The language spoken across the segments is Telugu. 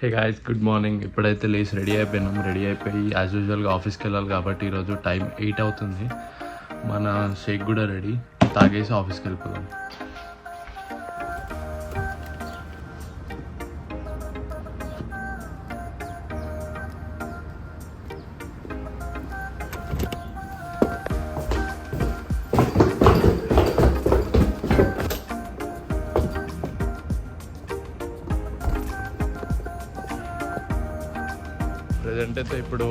Hey guys, good morning. ఇప్పుడైతే లేచి రెడీ అయిపోయినాం. రెడీ అయిపోయి యాజ్ యూజువల్గా ఆఫీస్కి వెళ్ళాలి కాబట్టి ఈరోజు టైం 8 అవుతుంది. మన షేక్ కూడా రెడీ, తాగేసి ఆఫీస్కి వెళ్ళిపోదాం. ప్రజెంట్ అయితే ఇప్పుడు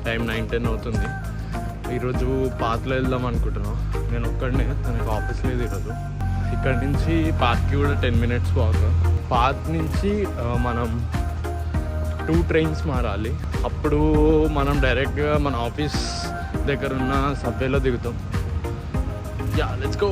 టైం 9-10 అవుతుంది. ఈరోజు పార్క్లో వెళ్దాం అనుకుంటున్నాం. నేను ఒక్కడనే, తనకు ఆఫీస్ లేదు ఈరోజు. ఇక్కడ నుంచి పార్క్కి కూడా 10 minutes వాక్. పార్క్ నుంచి మనం 2 trains మారాలి. అప్పుడు మనం డైరెక్ట్గా మన ఆఫీస్ దగ్గర ఉన్న సబ్వేలో దిగుతాం. Yeah, let's go.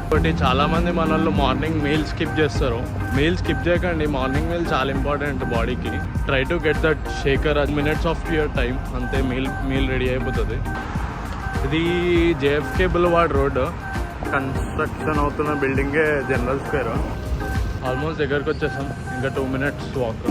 ఒకటి, చాలామంది మన వాళ్ళు మార్నింగ్ మీల్ స్కిప్ చేస్తారు. మీల్ స్కిప్ చేయకండి. మార్నింగ్ మీల్ చాలా ఇంపార్టెంట్ బాడీకి. Try to get that shaker minutes of your time, అంతే మీల్ రెడీ అయిపోతుంది. ఇది జేఎఫ్కే బుల్వార్డ్ రోడ్. కన్స్ట్రక్షన్ అవుతున్న బిల్డింగే జనరల్ స్క్వేర్. ఆల్మోస్ట్ దగ్గరకు వచ్చేసాం. ఇంకా 2 minutes వాక్.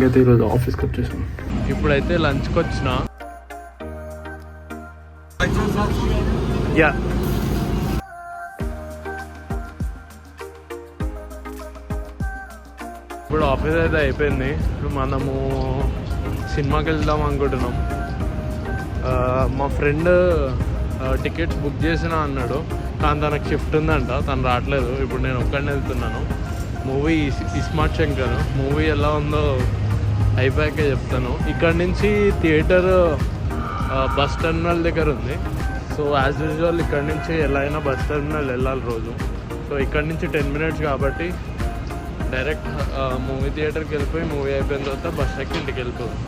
అయితే ఈరోజు ఆఫీస్కి వచ్చేసాం. ఇప్పుడైతే లంచ్కి వచ్చిన. యా, ఇప్పుడు ఆఫీస్ అయితే అయిపోయింది. ఇప్పుడు మనము సినిమాకి వెళ్దాం అనుకుంటున్నాం. మా ఫ్రెండ్ టికెట్స్ బుక్ చేసినా అన్నాడు, కానీ తనకు షిఫ్ట్ ఉందంట, తను రావట్లేదు. ఇప్పుడు నేను ఒక్కడిని వెళ్తున్నాను. మూవీ ఇస్మార్ట్ శంకర్ మూవీ ఎలా ఉందో అయిపోయాక చెప్తాను. ఇక్కడ నుంచి థియేటర్ బస్ టర్మినల్ దగ్గర ఉంది. సో యాజ్ యూజువల్ ఇక్కడ నుంచి ఎలా అయినా బస్ టర్మినల్ వెళ్ళాలి రోజు. సో ఇక్కడ నుంచి 10 minutes కాబట్టి డైరెక్ట్ మూవీ థియేటర్కి వెళ్ళిపోయి మూవీ అయిపోయిన తర్వాత బస్ ఎక్కి ఇంటికి వెళ్ళిపోదాం.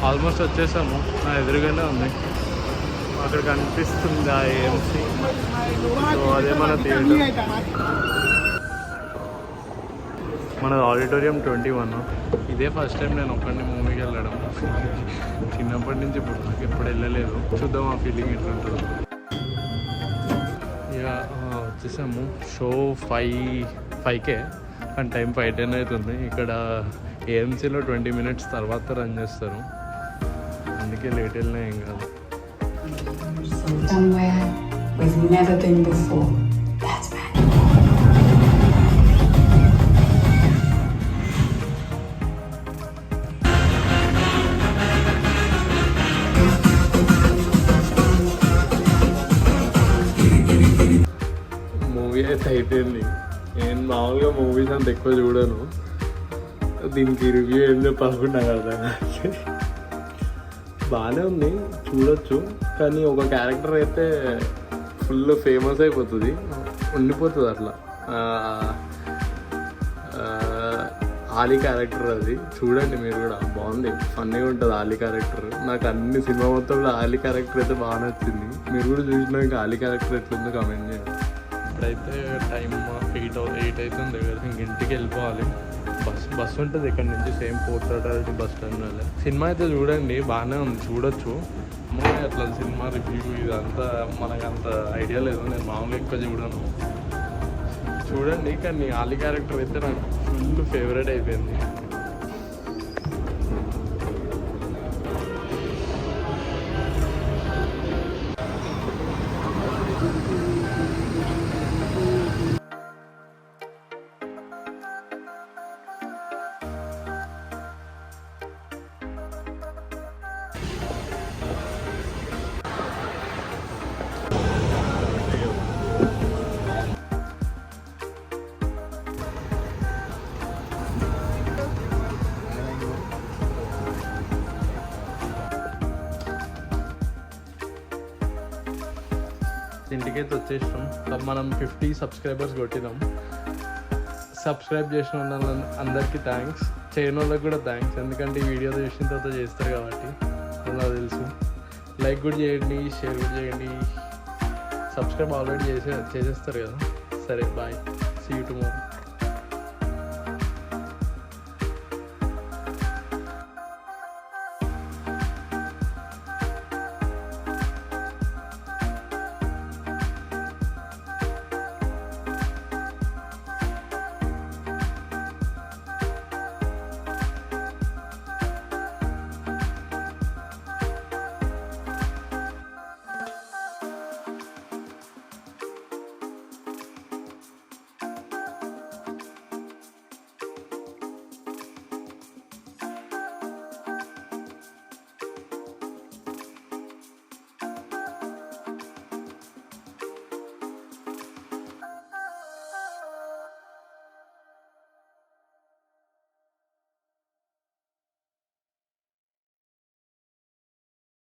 ఆల్మోస్ట్ వచ్చేసాము. నా ఎదురుగానే ఉంది, అక్కడ కనిపిస్తుంది ఆ ఏఎంసీ. సో అదే మన థియేటర్. మన ఆడిటోరియం 21. ఇదే ఫస్ట్ టైం నేను ఒక్కడిని మూవీకి వెళ్ళడం. చిన్నప్పటి నుంచి ఇప్పుడు నాకు ఎప్పుడు వెళ్ళలేదు. చూద్దాం ఆ ఫీలింగ్ ఎట్లుంటుందో. ఇక వచ్చేసాము. షో 5:05 కానీ టైం 5:10 అవుతుంది. ఇక్కడ ఏఎంసీలో 20 minutes తర్వాత రన్ చేస్తారు, అందుకే లేట్ వెళ్ళినా ఏం కాదు. మూవీ అయితే అయిపోయింది. నేను మామూలుగా మూవీస్ అంత ఎక్కువ చూడను. దీనికి రివ్యూ ఏం చెప్పాలనుకున్నా కదా. బాగానే ఉంది, చూడొచ్చు. కానీ ఒక క్యారెక్టర్ అయితే ఫుల్ ఫేమస్ అయిపోతుంది, ఉండిపోతుంది అట్లా. ఆలీ క్యారెక్టర్ అది. చూడండి మీరు కూడా, బాగుంది, ఫన్నీగా ఉంటుంది ఆలీ క్యారెక్టర్. నాకు అన్ని సినిమా మొత్తంలో ఆలీ క్యారెక్టర్ అయితే బాగా నచ్చింది. మీరు కూడా చూసినాక ఆలీ క్యారెక్టర్ ఎట్లుందో కామెంట్ చేయండి. ఇప్పుడైతే టైం 8 అవుతుంది కదా, ఇంక ఇంటికి వెళ్ళిపోవాలి. బస్ ఉంటుంది ఇక్కడ నుంచి, same port authority bus terminal. Cinema అయితే చూడండి, బాగానే ఉంది, చూడొచ్చు. మామూలుగా అట్లా సినిమా రివ్యూ ఇదంతా మనకంత ఐడియా లేదు, నేను మామూలుగా ఎక్కువ చూడను. చూడండి, కానీ ఆలీ క్యారెక్టర్ అయితే నాకు ఫుల్ ఫేవరెట్ అయిపోయింది. అయితే వచ్చేసినాం. మనం 50 సబ్స్క్రైబర్స్ కొట్టినాం. సబ్స్క్రైబ్ చేసిన అందరికీ థ్యాంక్స్, చేయని వాళ్ళకి కూడా థ్యాంక్స్. ఎందుకంటే ఈ వీడియో చేసిన తర్వాత చేస్తారు కాబట్టి నాకు తెలుసు. లైక్ కూడా చేయండి, షేర్ కూడా చేయండి. సబ్స్క్రైబ్ ఆల్రెడీ చేసేస్తారు కదా. సరే బాయ్, సీ యూ టుమారో.